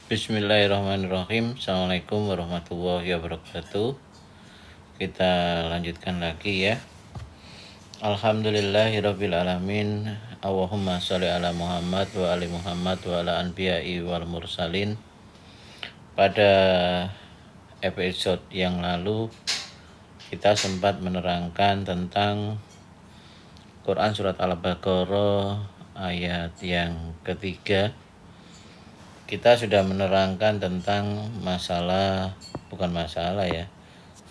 Bismillahirrahmanirrahim. Assalamualaikum warahmatullahi wabarakatuh. Kita lanjutkan lagi ya. Alhamdulillahirabbil alamin. Allahumma sholli ala Muhammad wa ali Muhammad wa ala anbiya'i wal mursalin. Pada episode yang lalu kita sempat menerangkan tentang Quran surat Al-Baqarah ayat yang ketiga. Kita sudah menerangkan tentang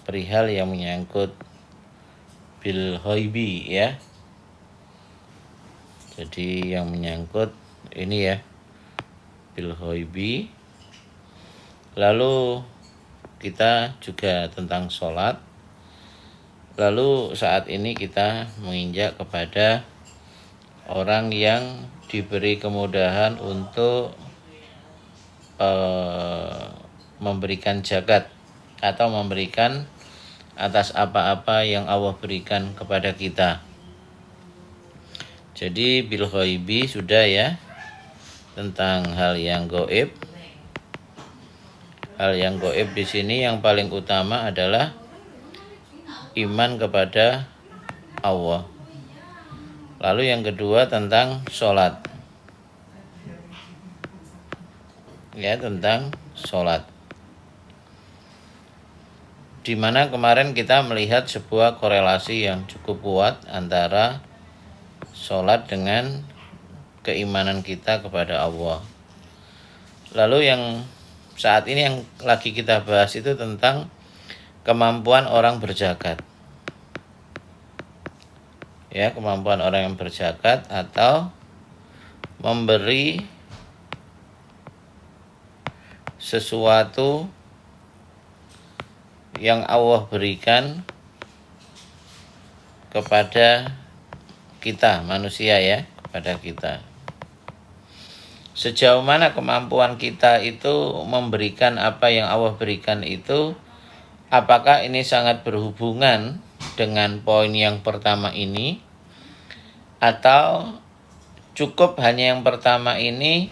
perihal yang menyangkut bil ghaibi ya. Jadi yang menyangkut ini ya, bil ghaibi. Lalu kita juga tentang sholat. Lalu saat ini kita menginjak kepada orang yang diberi kemudahan untuk memberikan zakat atau memberikan atas apa-apa yang Allah berikan kepada kita. Jadi bil ghaibi sudah ya, tentang hal yang gaib. Hal yang gaib di sini yang paling utama adalah iman kepada Allah. Lalu yang kedua tentang sholat. Ya, tentang sholat. Di mana kemarin kita melihat sebuah korelasi yang cukup kuat antara sholat dengan keimanan kita kepada Allah. Lalu yang saat ini yang lagi kita bahas itu tentang kemampuan orang berzakat. Ya, kemampuan orang yang berzakat atau memberi sesuatu yang Allah berikan kepada kita, manusia ya, kepada kita. Sejauh mana kemampuan kita itu memberikan apa yang Allah berikan itu, apakah ini sangat berhubungan dengan poin yang pertama ini, atau cukup hanya yang pertama ini,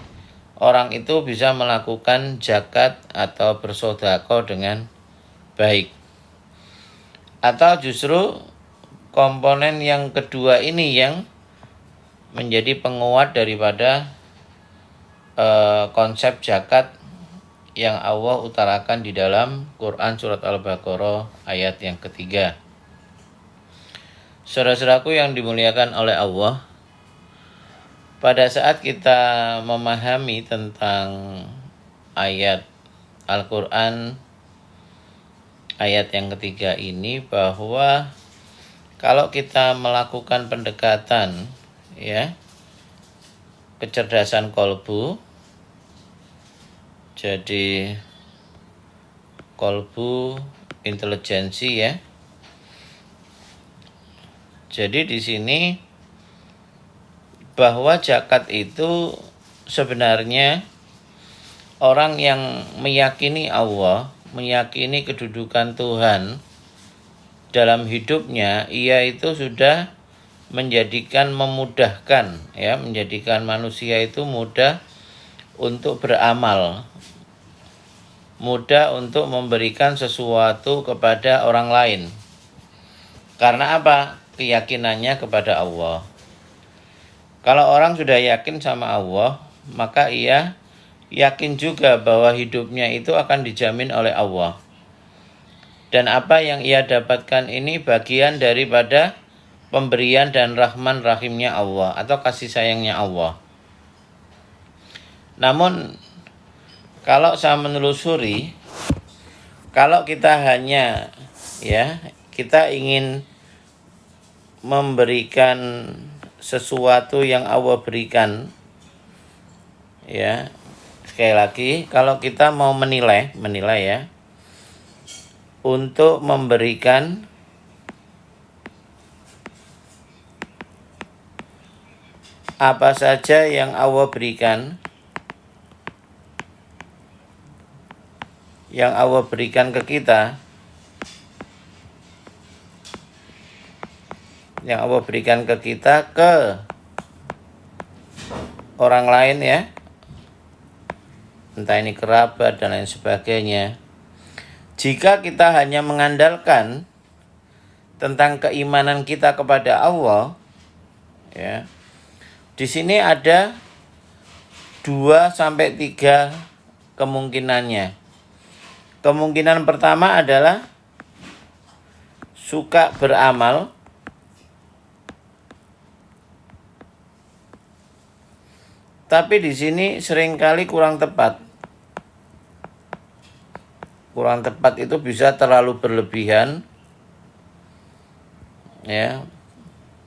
orang itu bisa melakukan zakat atau bersedekah dengan baik. Atau justru komponen yang kedua ini yang menjadi penguat daripada konsep zakat yang Allah utarakan di dalam Quran surat Al-Baqarah ayat yang ketiga. Saudara-saudaraku yang dimuliakan oleh Allah, pada saat kita memahami tentang ayat Al-Quran ayat yang ketiga ini, bahwa kalau kita melakukan pendekatan ya, kecerdasan kolbu, jadi kolbu intelijensi ya. Jadi di sini bahwa zakat itu sebenarnya orang yang meyakini Allah, meyakini kedudukan Tuhan dalam hidupnya, ia itu sudah memudahkan ya, menjadikan manusia itu mudah untuk beramal, mudah untuk memberikan sesuatu kepada orang lain. Karena apa? Keyakinannya kepada Allah. Kalau orang sudah yakin sama Allah, maka ia yakin juga bahwa hidupnya itu akan dijamin oleh Allah. Dan apa yang ia dapatkan ini bagian daripada pemberian dan rahman rahimnya Allah atau kasih sayangnya Allah. Namun kalau saya menelusuri, kalau kita hanya ya, kita ingin memberikan sesuatu yang Allah berikan ya, sekali lagi kalau kita mau menilai ya, untuk memberikan apa saja yang Allah berikan, yang Allah berikan ke kita, yang Allah berikan ke kita, ke orang lain ya, entah ini kerabat dan lain sebagainya. Jika kita hanya mengandalkan tentang keimanan kita kepada Allah, ya, di sini ada 2 sampai 3 kemungkinannya. Kemungkinan pertama adalah suka beramal, tapi di sini seringkali kurang tepat. Kurang tepat itu bisa terlalu berlebihan, ya,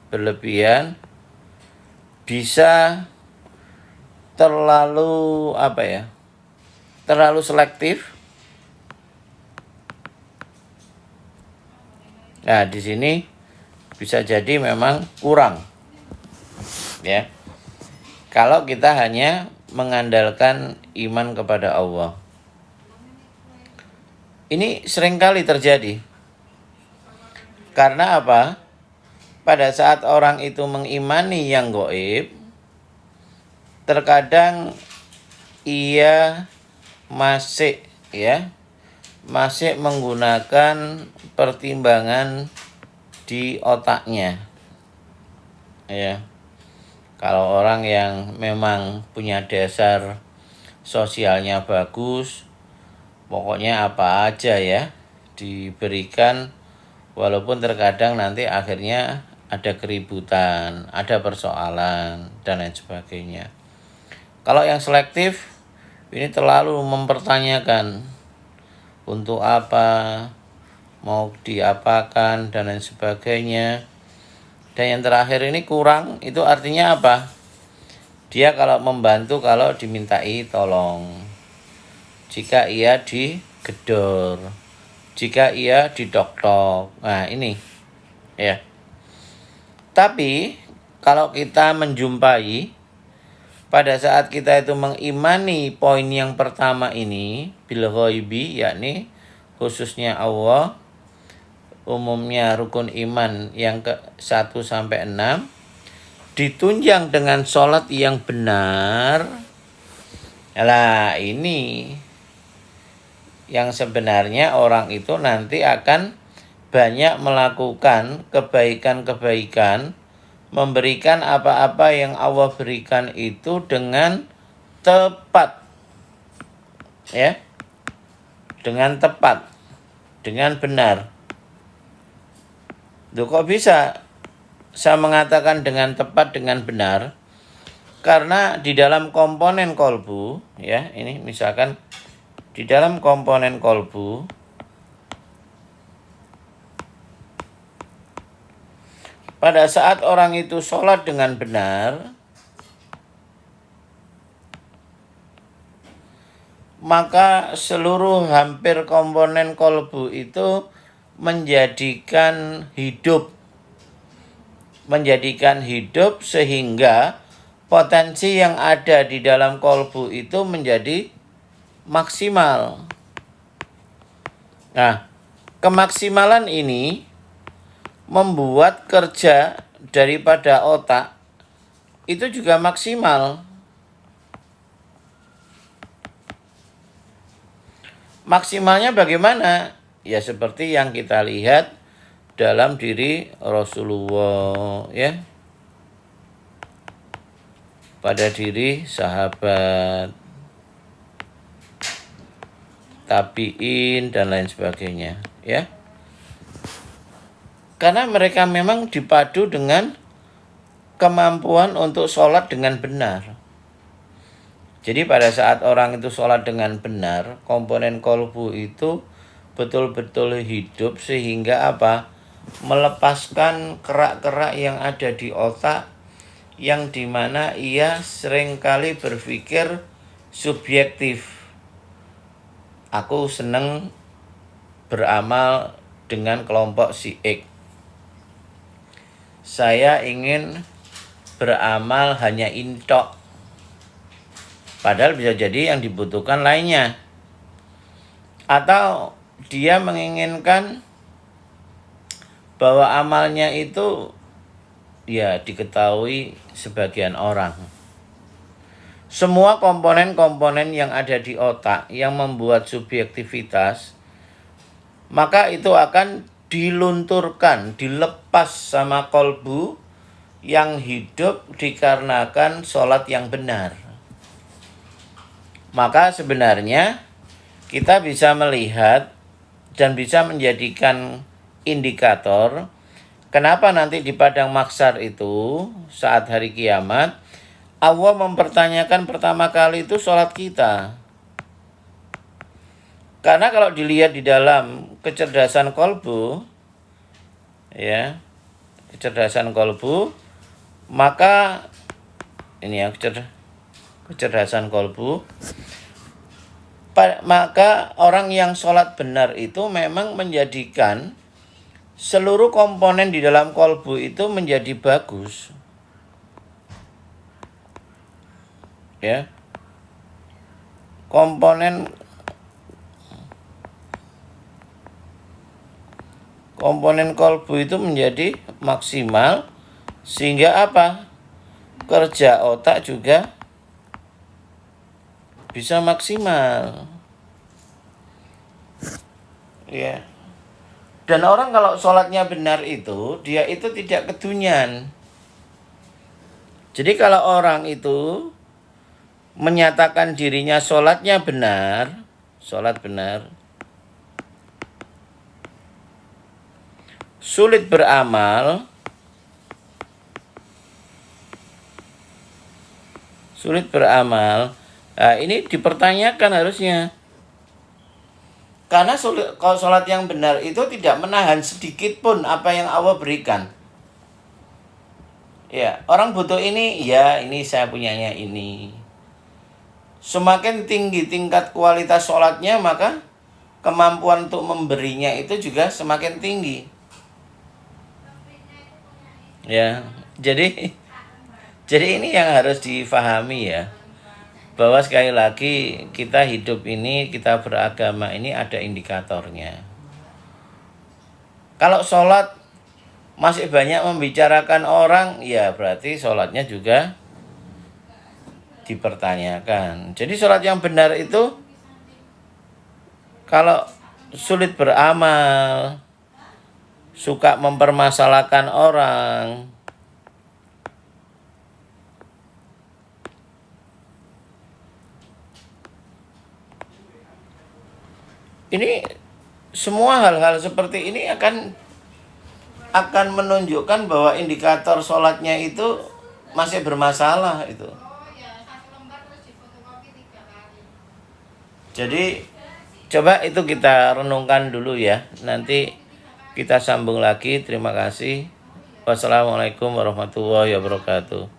berlebihan, bisa terlalu terlalu selektif. Nah, di sini bisa jadi memang kurang, ya. Kalau kita hanya mengandalkan iman kepada Allah. Ini seringkali terjadi. Karena apa? Pada saat orang itu mengimani yang gaib, terkadang ia masih menggunakan pertimbangan di otaknya, ya. Kalau orang yang memang punya dasar sosialnya bagus, pokoknya apa aja ya diberikan, walaupun terkadang nanti akhirnya ada keributan, ada persoalan dan lain sebagainya. Kalau yang selektif ini terlalu mempertanyakan untuk apa, mau diapakan dan lain sebagainya. Dan yang terakhir ini kurang, itu artinya apa? Dia kalau membantu kalau dimintai tolong. Jika ia digedor, jika ia didok-dok. Nah, ini ya. Tapi kalau kita menjumpai pada saat kita itu mengimani poin yang pertama ini, bil ghaibi, yakni khususnya Allah, umumnya rukun iman yang ke-1 sampai 6, ditunjang dengan sholat yang benar. Nah, ini yang sebenarnya orang itu nanti akan banyak melakukan kebaikan-kebaikan, memberikan apa-apa yang Allah berikan itu dengan tepat, ya, dengan tepat, dengan benar. Loh, kok bisa saya mengatakan dengan tepat, dengan benar? Karena di dalam komponen kolbu, ya, ini misalkan di dalam komponen kolbu, pada saat orang itu sholat dengan benar, maka seluruh hampir komponen kolbu itu menjadikan hidup sehingga potensi yang ada di dalam kolbu itu menjadi maksimal. Nah, kemaksimalan ini membuat kerja daripada otak itu juga maksimal. Maksimalnya bagaimana? Ya seperti yang kita lihat dalam diri Rasulullah, ya, pada diri sahabat, tabiin dan lain sebagainya, ya. Karena mereka memang dipadu dengan kemampuan untuk sholat dengan benar. Jadi pada saat orang itu sholat dengan benar, komponen kolbu itu betul-betul hidup sehingga apa? Melepaskan kerak-kerak yang ada di otak, yang dimana ia seringkali berpikir subjektif. Aku seneng beramal dengan kelompok si X. Saya ingin beramal hanya intok. Padahal bisa jadi yang dibutuhkan lainnya. Atau dia menginginkan bahwa amalnya itu ya diketahui sebagian orang. semua komponen-komponen yang ada di otak yang membuat subjektivitas, maka itu akan dilunturkan, dilepas sama kolbu yang hidup dikarenakan sholat yang benar. Maka sebenarnya kita bisa melihat dan bisa menjadikan indikator kenapa nanti di padang mahsyar itu saat hari kiamat Allah mempertanyakan pertama kali itu sholat kita. Karena kalau dilihat di dalam kecerdasan kolbu, ya, kecerdasan kolbu, maka ini ya kecerdasan kolbu, maka orang yang sholat benar itu memang menjadikan seluruh komponen di dalam kolbu itu menjadi bagus, ya, komponen kolbu itu menjadi maksimal, sehingga apa? Kerja otak juga bisa maksimal. Ya. Dan orang kalau sholatnya benar itu, dia itu tidak kedunyan. Jadi kalau orang itu menyatakan dirinya sholatnya benar, sholat benar, sulit beramal, nah, ini dipertanyakan harusnya. Karena kalau sholat yang benar itu tidak menahan sedikit pun apa yang Allah berikan. Ya, orang butuh ini, ya ini saya punyanya ini. Semakin tinggi tingkat kualitas sholatnya, maka kemampuan untuk memberinya itu juga semakin tinggi. Ya, jadi ini yang harus difahami ya, bahwa sekali lagi kita hidup ini, kita beragama ini ada indikatornya. Kalau sholat masih banyak membicarakan orang, ya berarti sholatnya juga dipertanyakan. Jadi sholat yang benar itu kalau sulit beramal, suka mempermasalahkan orang, ini semua hal-hal seperti ini akan menunjukkan bahwa indikator sholatnya itu masih bermasalah itu. Jadi coba itu kita renungkan dulu ya. Nanti kita sambung lagi. Terima kasih. Wassalamualaikum warahmatullahi wabarakatuh.